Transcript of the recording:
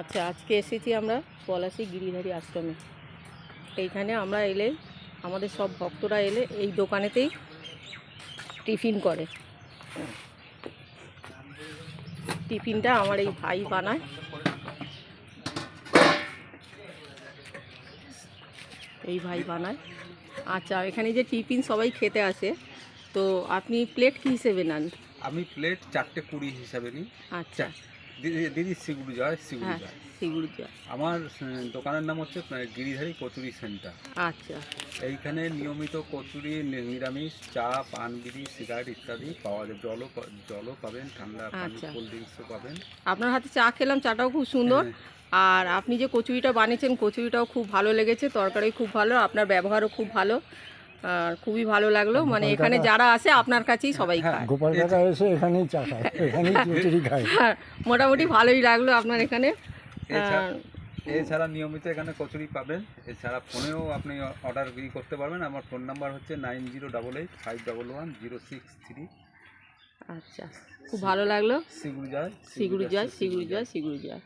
আচ্ছা, আজকে এসেছি আমরা পলাশী গিরিধারী আশ্রমে। এইখানে আমরা এলে আমাদের সব ভক্তরা এলে এই দোকানেতেই টিফিন করে। টিফিনটা আমার এই ভাই বানায়। আচ্ছা, এখানে যে টিফিন সবাই খেতে আসে, তো আপনি প্লেট কী হিসেবে নেন? আমি প্লেট 4টে 20 হিসাবে নিই। আচ্ছা, দিদি সিগুড়ি জয়। হ্যাঁ, সিগুড়িয়া। আমার দোকানের নাম হচ্ছে গিরিধারী কচুরি সেন্টার। আচ্ছা, এইখানে নিয়মিত কচুরি, নিরামিষ, চা, পান, বিড়ি, সিগারেট ইত্যাদি পাওয়া যায়। জলও পাবেন, ঠান্ডা পানি, আচ্ছা। কোল্ড ড্রিঙ্কসও পাবেন। আপনার হাতে চা খেলাম, চাটাও খুব সুন্দর। আর আপনি যে কচুরিটা বানিয়েছেন, কচুরিটাও খুব ভালো লেগেছে, তরকারি খুব ভালো, আপনার ব্যবহারও খুব ভালো, আর খুবই ভালো লাগলো। মানে এখানে যারা আসে আপনার কাছেই সবাই খায়। গোপাল কাকা এসে এখানেই চা খায়, এখানেই কচুরি খায়। মোটামুটি ভালোই লাগলো আপনার এখানে। এছাড়া নিয়মিত এখানে কচুরি পাবেন। এছাড়া ফোনেও আপনি অর্ডার করতে পারবেন। আমার ফোন নাম্বার হচ্ছে 9088511063। আচ্ছা, খুব ভালো লাগলো। সিগুড়ি জয়। সিগুড়ি জয়, সিগুড়ি জয়, সিগুড়ি জয়।